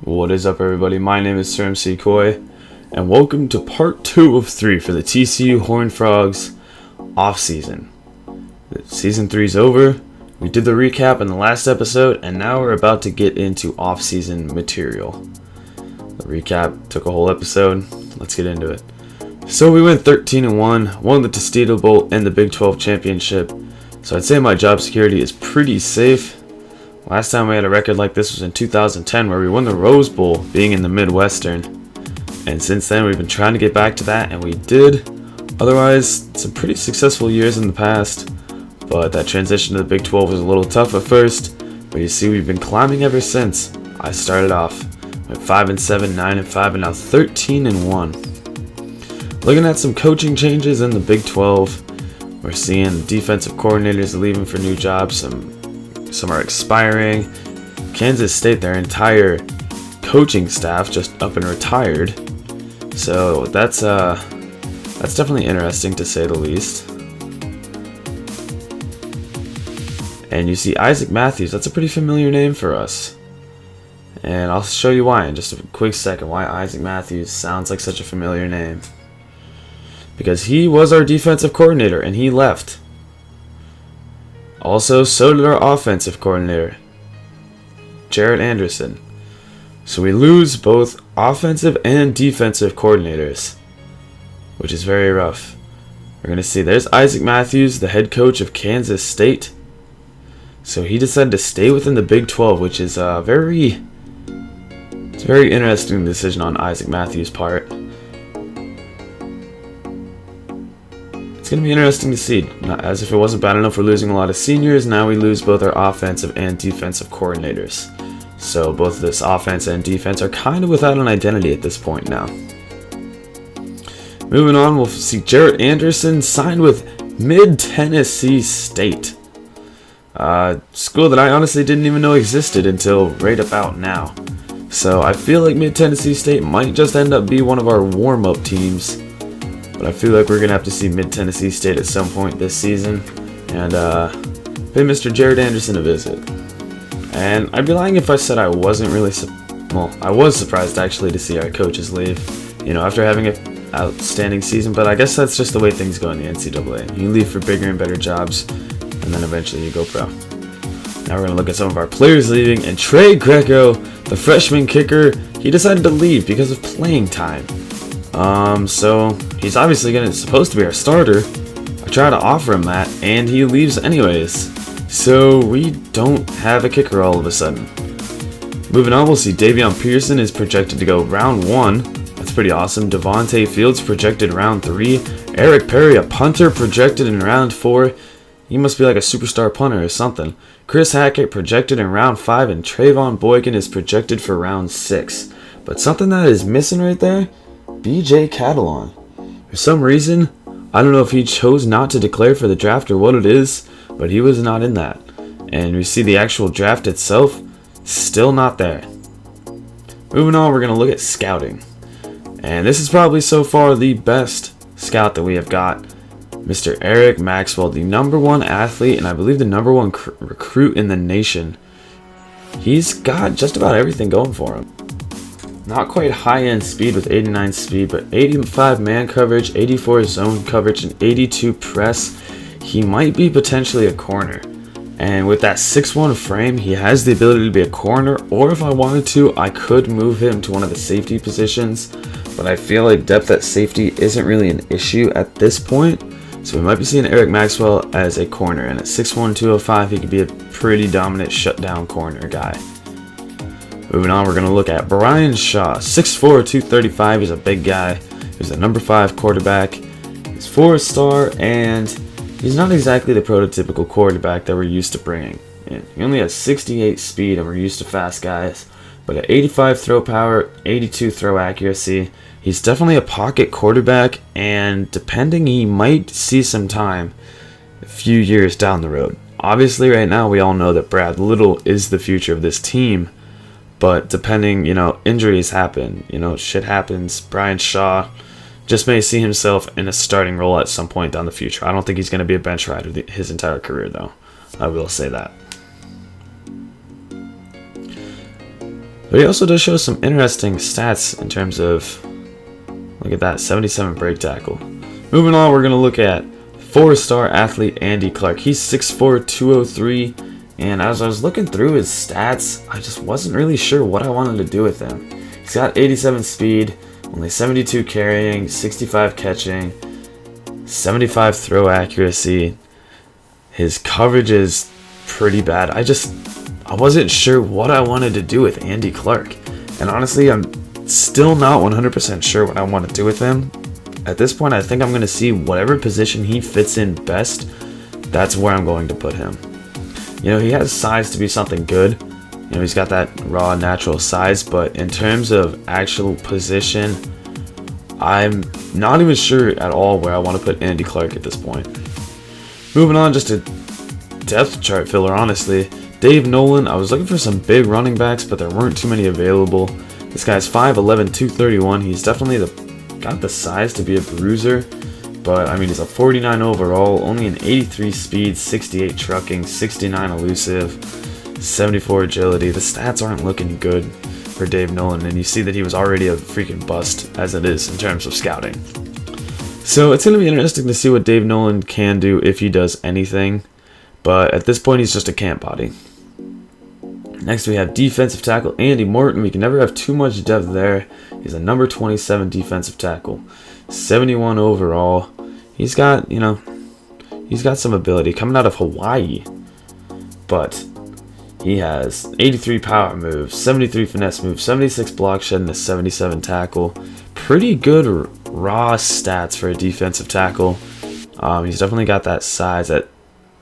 What is up, everybody? My name is SirEmCeeCoy, and welcome to part 2 of 3 for the TCU Horned Frogs off-season. Season 3 is over. We did the recap in the last episode, and now we're about to get into off-season material. The recap took a whole episode. Let's get into it. So we went 13-1, won the Tostitos Bowl and the Big 12 championship. So I'd say my job security is pretty safe. Last time we had a record like this was in 2010, where we won the Rose Bowl, being in the Midwestern. And since then, we've been trying to get back to that, and we did. Otherwise, some pretty successful years in the past. But that transition to the Big 12 was a little tough at first. But you see, we've been climbing ever since. I started off at 5-7, 9-5, and now 13-1. Looking at some coaching changes in the Big 12. We're seeing defensive coordinators leaving for new jobs. Some are expiring. Kansas State, their entire coaching staff just up and retired. So that's definitely interesting, to say the least. And you see Isaac Matthews. That's a pretty familiar name for us. And I'll show you why in just a quick second, why Isaac Matthews sounds like such a familiar name. Because he was our defensive coordinator and he left. Also, so did our offensive coordinator, Jared Anderson. So we lose both offensive and defensive coordinators, which is very rough. We're going to see there's Isaac Matthews, the head coach of Kansas State. So he decided to stay within the Big 12, which is a very interesting decision on Isaac Matthews' part. It's going to be interesting to see. As if it wasn't bad enough, we're losing a lot of seniors. Now we lose both our offensive and defensive coordinators. So both this offense and defense are kind of without an identity at this point now. Moving on, we'll see Jared Anderson signed with Mid-Tennessee State. School that I honestly didn't even know existed until right about now. So I feel like Mid-Tennessee State might just end up be one of our warm-up teams. But I feel like we're going to have to see Mid-Tennessee State at some point this season and pay Mr. Jared Anderson a visit. And I'd be lying if I said I wasn't really I was surprised actually to see our coaches leave, after having an outstanding season. But I guess that's just the way things go in the NCAA. You leave for bigger and better jobs, and then eventually you go pro. Now we're going to look at some of our players leaving, and Trey Greco, the freshman kicker, he decided to leave because of playing time. So he's obviously supposed to be our starter. I try to offer him that, and he leaves anyways. So we don't have a kicker all of a sudden. Moving on, we'll see Davion Pearson is projected to go round 1. That's pretty awesome. Devontae Fields projected round 3. Eric Perry, a punter, projected in round 4. He must be like a superstar punter or something. Chris Hackett projected in round 5, and Trayvon Boykin is projected for round 6. But something that is missing right there, BJ Catalon. For some reason, I don't know if he chose not to declare for the draft or what it is, but he was not in that. And we see the actual draft itself, still not there. Moving on, we're going to look at scouting. And this is probably so far the best scout that we have got. Mr. Eric Maxwell, the #1 athlete and I believe the #1 recruit in the nation. He's got just about everything going for him. Not quite high-end speed with 89 speed, but 85 man coverage, 84 zone coverage, and 82 press. He might be potentially a corner. And with that 6'1 frame, he has the ability to be a corner, or if I wanted to, I could move him to one of the safety positions. But I feel like depth at safety isn't really an issue at this point. So we might be seeing Eric Maxwell as a corner. And at 6'1", 205, he could be a pretty dominant shutdown corner guy. Moving on, we're going to look at Brian Shaw, 6'4", 235. He's a big guy. He's a #5 quarterback. He's 4-star, and he's not exactly the prototypical quarterback that we're used to bringing in. He only has 68 speed, and we're used to fast guys. But at 85 throw power, 82 throw accuracy, he's definitely a pocket quarterback, and depending, he might see some time a few years down the road. Obviously, right now, we all know that Brad Little is the future of this team. But depending, injuries happen, shit happens. Brian Shaw just may see himself in a starting role at some point down the future. I don't think he's going to be a bench rider his entire career, though. I will say that. But he also does show some interesting stats in terms of, look at that, 77 break tackle. Moving on, we're going to look at 4-star athlete Andy Clark. He's 6'4", 203, and as I was looking through his stats, I just wasn't really sure what I wanted to do with him. He's got 87 speed, only 72 carrying, 65 catching, 75 throw accuracy. His coverage is pretty bad. I wasn't sure what I wanted to do with Andy Clark. And honestly, I'm still not 100% sure what I want to do with him. At this point, I think I'm going to see whatever position he fits in best. That's where I'm going to put him. You know, he has size to be something good. You know, he's got that raw, natural size. But in terms of actual position, I'm not even sure at all where I want to put Andy Clark at this point. Moving on, just a depth chart filler, honestly. Dave Nolan, I was looking for some big running backs, but there weren't too many available. This guy's 5'11", 231. He's definitely got the size to be a bruiser, but I mean, he's a 49 overall, only an 83 speed, 68 trucking, 69 elusive, 74 agility. The stats aren't looking good for Dave Nolan, and you see that he was already a freaking bust as it is in terms of scouting. So it's going to be interesting to see what Dave Nolan can do if he does anything, but at this point, he's just a camp body. Next, we have defensive tackle Andy Morton. We can never have too much depth there. He's a number 27 defensive tackle, 71 overall. He's got, you know, he's got some ability coming out of Hawaii, but he has 83 power moves, 73 finesse moves, 76 block shed, and a 77 tackle. Pretty good raw stats for a defensive tackle. He's definitely got that size at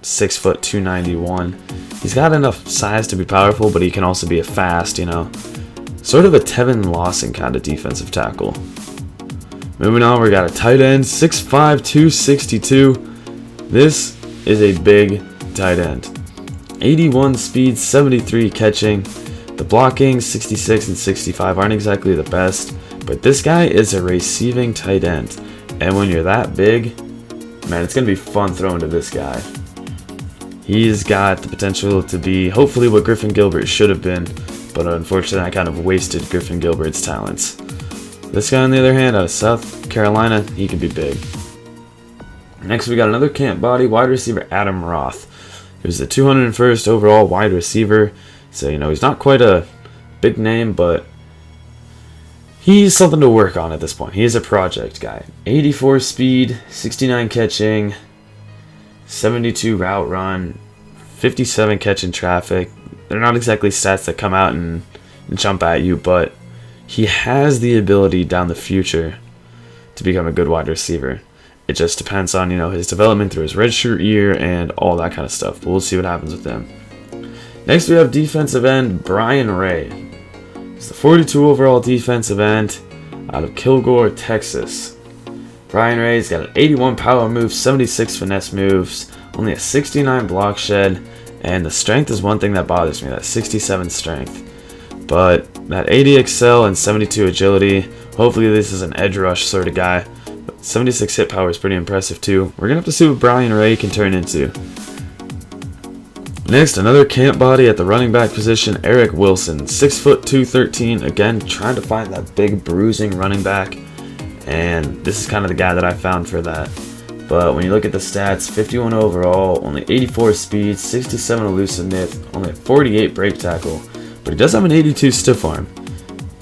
6 foot 291. He's got enough size to be powerful, but he can also be a fast, you know, sort of a Tevin Lawson kind of defensive tackle. Moving on, we got a tight end, 6'5", 262. This is a big tight end. 81 speed, 73 catching. The blocking, 66 and 65 aren't exactly the best, but this guy is a receiving tight end. And when you're that big, man, it's going to be fun throwing to this guy. He's got the potential to be hopefully what Griffin Gilbert should have been, but unfortunately I kind of wasted Griffin Gilbert's talents. This guy on the other hand, out of South Carolina, he can be big. Next we got another camp body, wide receiver Adam Roth. He was the 201st overall wide receiver, so you know he's not quite a big name, but he's something to work on at this point. He is a project guy. 84 speed, 69 catching, 72 route run, 57 catch in traffic. They're not exactly stats that come out and jump at you, but he has the ability down the future to become a good wide receiver. It just depends on, you know, his development through his redshirt year and all that kind of stuff. But we'll see what happens with him. Next we have defensive end Brian Ray. He's the 42 overall defensive end out of Kilgore, Texas. Brian Ray's got an 81 power move, 76 finesse moves, only a 69 block shed, and the strength is one thing that bothers me, that 67 strength. But that 80 excel and 72 agility, hopefully this is an edge rush sort of guy. But 76 hit power is pretty impressive too. We're going to have to see what Brian Ray can turn into. Next, another camp body at the running back position, Eric Wilson, 6 foot 213. Again, trying to find that big bruising running back. And this is kind of the guy that I found for that. But when you look at the stats, 51 overall, only 84 speed, 67 elusiveness, only a 48 break tackle. But he does have an 82 stiff arm.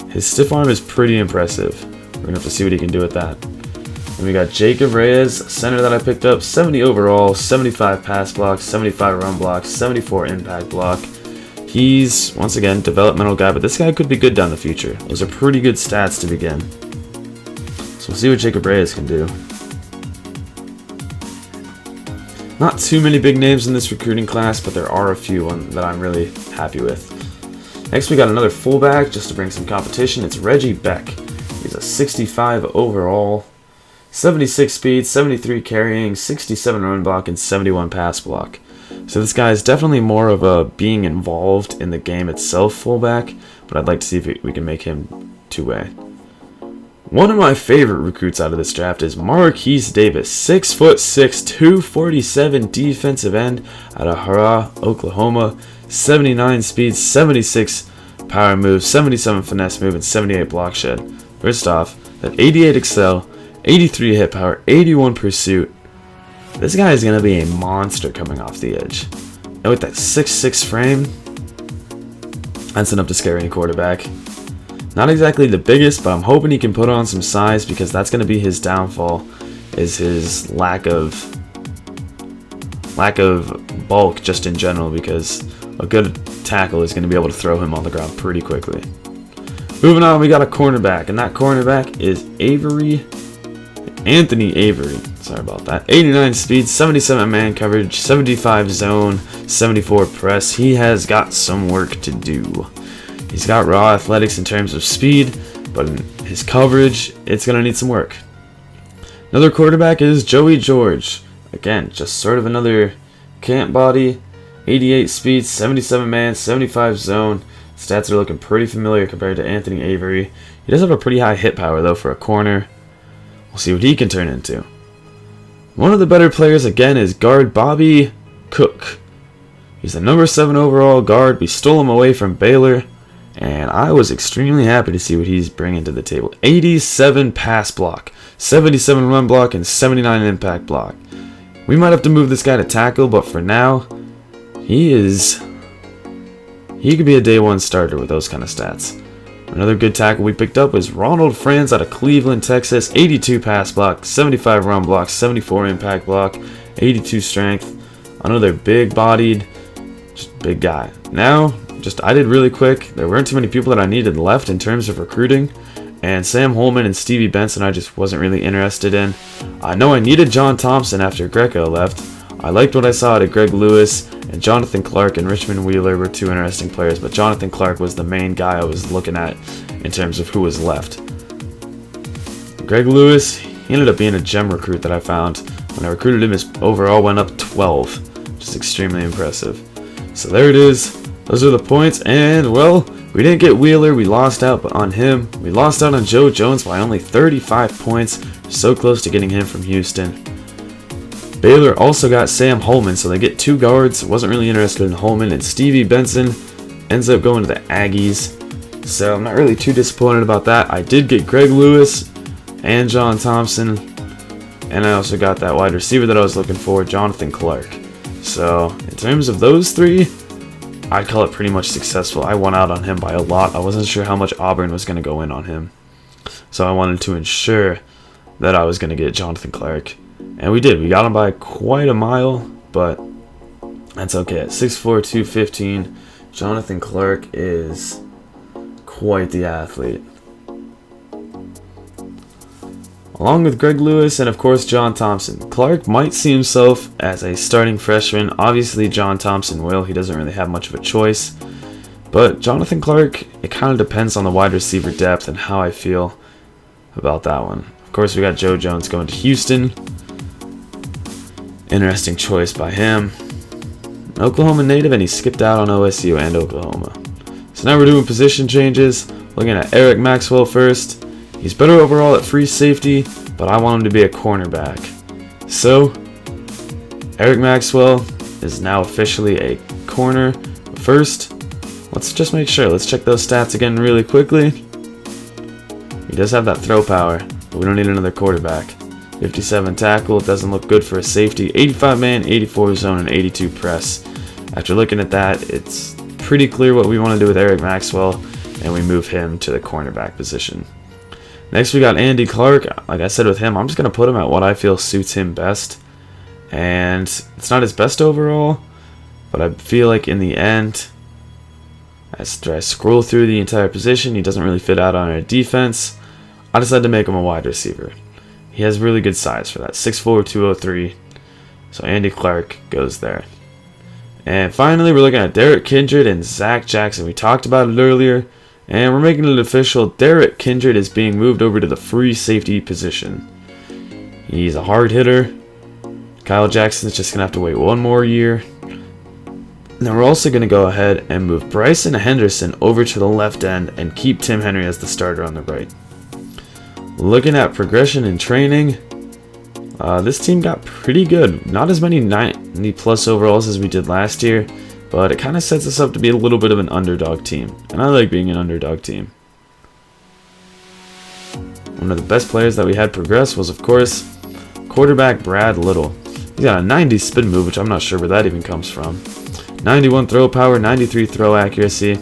His stiff arm is pretty impressive. We're going to have to see what he can do with that. And we got Jacob Reyes, center that I picked up, 70 overall, 75 pass blocks, 75 run blocks, 74 impact block. He's, once again, developmental guy, but this guy could be good down the future. Those are pretty good stats to begin. We'll see what Jacob Reyes can do. Not too many big names in this recruiting class, but there are a few that I'm really happy with. Next we got another fullback, just to bring some competition. It's Reggie Beck. He's a 65 overall, 76 speed, 73 carrying, 67 run block, and 71 pass block. So this guy is definitely more of a being involved in the game itself fullback, but I'd like to see if we can make him two-way. One of my favorite recruits out of this draft is Marquise Davis, 6'6", 247 defensive end out of Hara, Oklahoma, 79 speed, 76 power move, 77 finesse move, and 78 block shed. First off, that 88 excel, 83 hit power, 81 pursuit. This guy is going to be a monster coming off the edge. And with that 6'6 frame, that's enough to scare any quarterback. Not exactly the biggest, but I'm hoping he can put on some size, because that's going to be his downfall, is his lack of bulk just in general, because a good tackle is going to be able to throw him on the ground pretty quickly. Moving on, we got a cornerback, and that cornerback is Anthony Avery. Sorry about that. 89 speed, 77 man coverage, 75 zone, 74 press. He has got some work to do. He's got raw athletics in terms of speed, but in his coverage, it's going to need some work. Another quarterback is Joey George. Again, just sort of another camp body. 88 speed, 77 man, 75 zone. Stats are looking pretty familiar compared to Anthony Avery. He does have a pretty high hit power, though, for a corner. We'll see what he can turn into. One of the better players, again, is guard Bobby Cook. He's the number 7 overall guard. We stole him away from Baylor, and I was extremely happy to see what he's bringing to the table. 87 pass block, 77 run block, and 79 impact block. We might have to move this guy to tackle, but for now, he could be a day one starter with those kind of stats. Another good tackle we picked up was Ronald Franz out of Cleveland, Texas. 82 pass block, 75 run block, 74 impact block, 82 strength. Another big-bodied, just big guy. Now, I did really quick. There weren't too many people that I needed left in terms of recruiting. And Sam Holman and Stevie Benson I just wasn't really interested in. I know I needed John Thompson after Greco left. I liked what I saw out of Greg Lewis, and Jonathan Clark and Richmond Wheeler were two interesting players, but Jonathan Clark was the main guy I was looking at in terms of who was left. Greg Lewis, he ended up being a gem recruit that I found. When I recruited him, his overall went up 12, which is extremely impressive. So there it is. Those are the points, and well, we didn't get Wheeler, we lost out on him. We lost out on Joe Jones by only 35 points, so close to getting him from Houston. Baylor also got Sam Holman, so they get 2 guards. Wasn't really interested in Holman, and Stevie Benson ends up going to the Aggies. So I'm not really too disappointed about that. I did get Greg Lewis and John Thompson, and I also got that wide receiver that I was looking for, Jonathan Clark. So in terms of those 3, I'd call it pretty much successful. I won out on him by a lot. I wasn't sure how much Auburn was going to go in on him, so I wanted to ensure that I was going to get Jonathan Clark. And we did. We got him by quite a mile, but that's okay. At 6'4", 215, Jonathan Clark is quite the athlete. Along with Greg Lewis and, of course, John Thompson. Clark might see himself as a starting freshman. Obviously, John Thompson will. He doesn't really have much of a choice. But Jonathan Clark, it kind of depends on the wide receiver depth and how I feel about that one. Of course, we got Joe Jones going to Houston. Interesting choice by him. An Oklahoma native, and he skipped out on OSU and Oklahoma. So now we're doing position changes. Looking at Eric Maxwell first. He's better overall at free safety, but I want him to be a cornerback. So, Eric Maxwell is now officially a corner. First, let's just make sure. Let's check those stats again really quickly. He does have that throw power, but we don't need another quarterback. 57 tackle, doesn't look good for a safety. 85 man, 84 zone, and 82 press. After looking at that, it's pretty clear what we want to do with Eric Maxwell, and we move him to the cornerback position. Next, we got Andy Clark. Like I said with him, I'm just going to put him at what I feel suits him best. And it's not his best overall, but I feel like in the end, as I scroll through the entire position, he doesn't really fit out on our defense. I decided to make him a wide receiver. He has really good size for that, 6'4", 203. So Andy Clark goes there. And finally, we're looking at Derek Kindred and Zach Jackson. We talked about it earlier, and we're making it official. Derek Kindred is being moved over to the free safety position. He's a hard hitter. Kyle Jackson's just going to have to wait one more year. And then we're also going to go ahead and move Bryson Henderson over to the left end and keep Tim Henry as the starter on the right. Looking at progression in training, this team got pretty good. Not as many 90 plus overalls as we did last year, but it kind of sets us up to be a little bit of an underdog team, and I like being an underdog team. One of the best players that we had progress was, of course, quarterback Brad Little. He's got a 90 spin move, which I'm not sure where that even comes from. 91 throw power, 93 throw accuracy.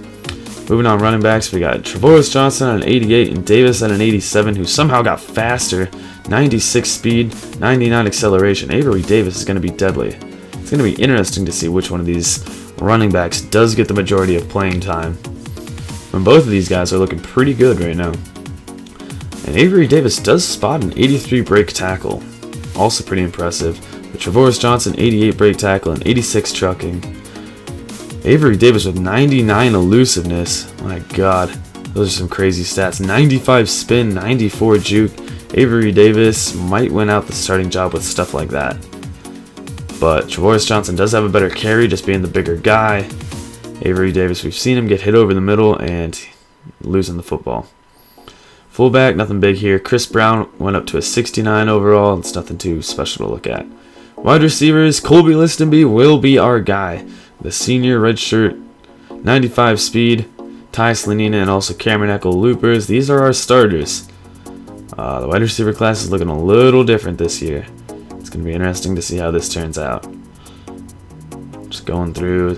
Moving on running backs, we got Trevorris Johnson at an 88 and Davis at an 87, who somehow got faster. 96 speed, 99 acceleration. Avery Davis is going to be deadly. It's going to be interesting to see which one of these running backs does get the majority of playing time, when both of these guys are looking pretty good right now. And Avery Davis does spot an 83 break tackle, also pretty impressive. With Trevorris Johnson, 88 break tackle and 86 trucking. Avery Davis with 99 elusiveness. My god, those are some crazy stats. 95 spin, 94 juke. Avery Davis might win out the starting job with stuff like that. But Trevorris Johnson does have a better carry, just being the bigger guy. Avery Davis, we've seen him get hit over the middle and losing the football. Fullback, nothing big here. Chris Brown went up to a 69 overall. It's nothing too special to look at. Wide receivers, Colby Listenby will be our guy. The senior red shirt, 95 speed, Ty Slanina, and also Cameron Echo Loopers. These are our starters. The wide receiver class is looking a little different this year. It's going to be interesting to see how this turns out. Just going through.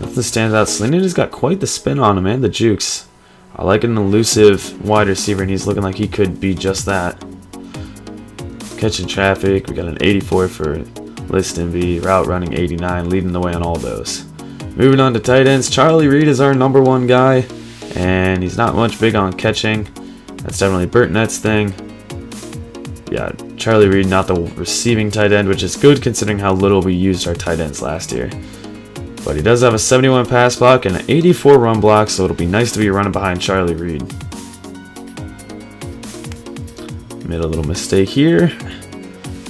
Nothing stands out. Slanina's got quite the spin on him and the jukes. I like an elusive wide receiver, and he's looking like he could be just that. Catching traffic, we got an 84 for Listenby, route running 89, leading the way on all those. Moving on to tight ends, Charlie Reed is our number one guy, and he's not much big on catching. That's definitely Burtnett's thing. Yeah, Charlie Reed, not the receiving tight end, which is good considering how little we used our tight ends last year. But he does have a 71 pass block and an 84 run block, so it'll be nice to be running behind Charlie Reed. Made a little mistake here.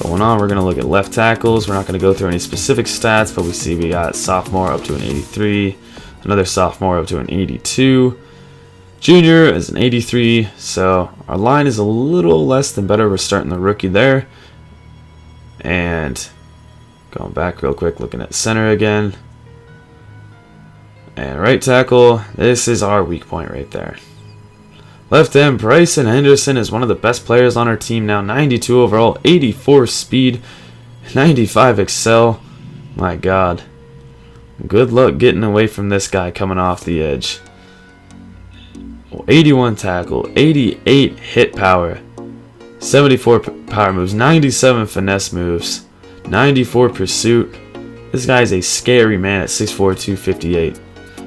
Going on, we're going to look at left tackles. We're not going to go through any specific stats, but we see we got sophomore up to an 83, another sophomore up to an 82, junior is an 83, so our line is a little less than better. We're starting the rookie there. And going back real quick, looking at center again. And right tackle, this is our weak point right there. Left end, Bryson Henderson is one of the best players on our team now. 92 overall, 84 speed, 95 excel. My god. Good luck getting away from this guy coming off the edge. 81 tackle, 88 hit power, 74 power moves, 97 finesse moves, 94 pursuit. This guy's a scary man at 6'4", 258.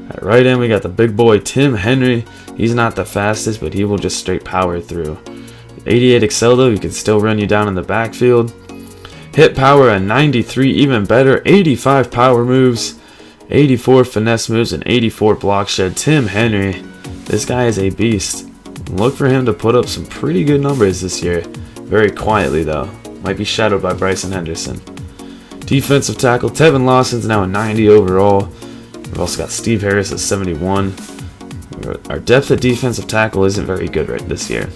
At right end, we got the big boy Tim Henry. He's not the fastest, but he will just straight power through. 88 excel though, he can still run you down in the backfield. Hit power a 93, even better. 85 power moves, 84 finesse moves, and 84 block shed. Tim Henry, this guy is a beast. Look for him to put up some pretty good numbers this year. Very quietly though. Might be shadowed by Bryson Henderson. Defensive tackle, Tevin Lawson's now a 90 overall. We've also got Steve Harris at 71. Our depth at defensive tackle isn't very good right this year.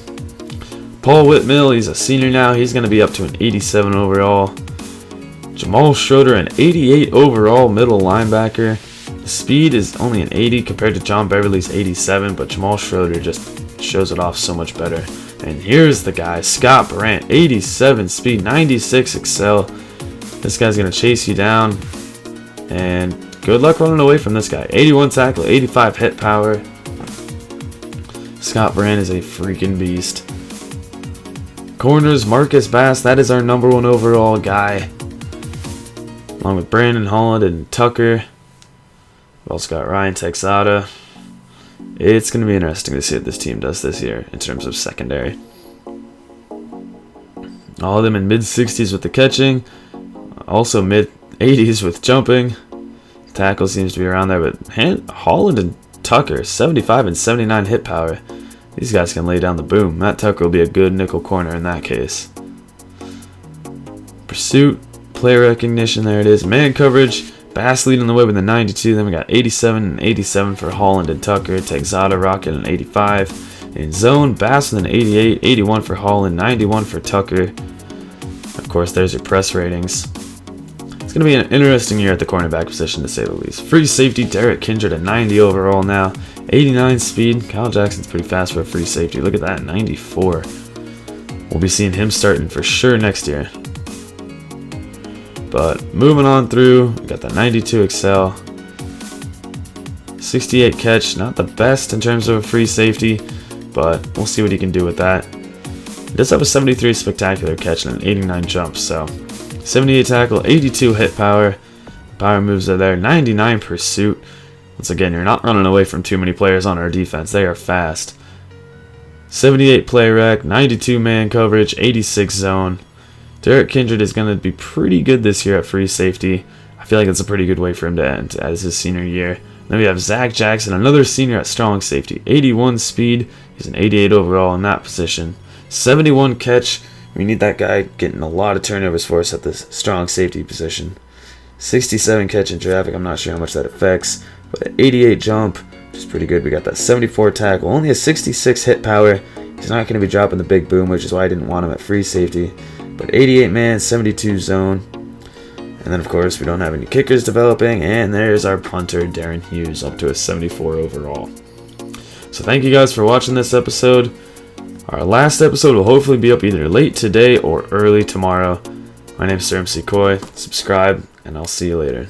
Paul Whitmill, he's a senior now. He's going to be up to an 87 overall. Jamal Schroeder, an 88 overall middle linebacker. The speed is only an 80 compared to John Beverly's 87, but Jamal Schroeder just shows it off so much better. And here's the guy, Scott Brandt, 87 speed, 96 excel. This guy's going to chase you down. And good luck running away from this guy. 81 tackle, 85 hit power. Scott Brandt is a freaking beast. Corners, Marcus Bass, that is our number one overall guy. Along with Brandon Holland and Tucker. We've also got Ryan Texada. It's going to be interesting to see what this team does this year in terms of secondary. All of them in mid-60s with the catching. Also mid-80s with jumping. Tackle seems to be around there, but Holland and Tucker, 75 and 79 hit power. These guys can lay down the boom. Matt Tucker will be a good nickel corner in that case. Pursuit, player recognition, there it is. Man coverage, Bass leading the way with a 92. Then we got 87 and 87 for Holland and Tucker. Texada rocking an 85. In zone, Bass with an 88, 81 for Holland, 91 for Tucker. Of course, there's your press ratings. It's going going to be an interesting year at the cornerback position, to say the least. Free safety, Derek Kindred at 90 overall now. 89 speed. Kyle Jackson's pretty fast for a free safety. Look at that, 94. We'll be seeing him starting for sure next year. But moving on through, we got the 92 Excel. 68 catch, not the best in terms of a free safety, but we'll see what he can do with that. He does have a 73 spectacular catch and an 89 jump, so 78 tackle, 82 hit power. Power moves are there, 99 pursuit. Once again, you're not running away from too many players on our defense. They are fast. 78 play rec, 92 man coverage, 86 zone. Derek Kindred is going to be pretty good this year at free safety. I feel like it's a pretty good way for him to end as his senior year. Then we have Zach Jackson, another senior at strong safety. 81 speed. He's an 88 overall in that position. 71 catch. We need that guy getting a lot of turnovers for us at this strong safety position. 67 catch in traffic. I'm not sure how much that affects. But 88 jump, which is pretty good. We got that 74 tackle. Only a 66 hit power. He's not going to be dropping the big boom, which is why I didn't want him at free safety. But 88 man, 72 zone. And then, of course, we don't have any kickers developing. And there's our punter, Darren Hughes, up to a 74 overall. So thank you guys for watching this episode. Our last episode will hopefully be up either late today or early tomorrow. My name is SirEmCeeCoy. Subscribe, and I'll see you later.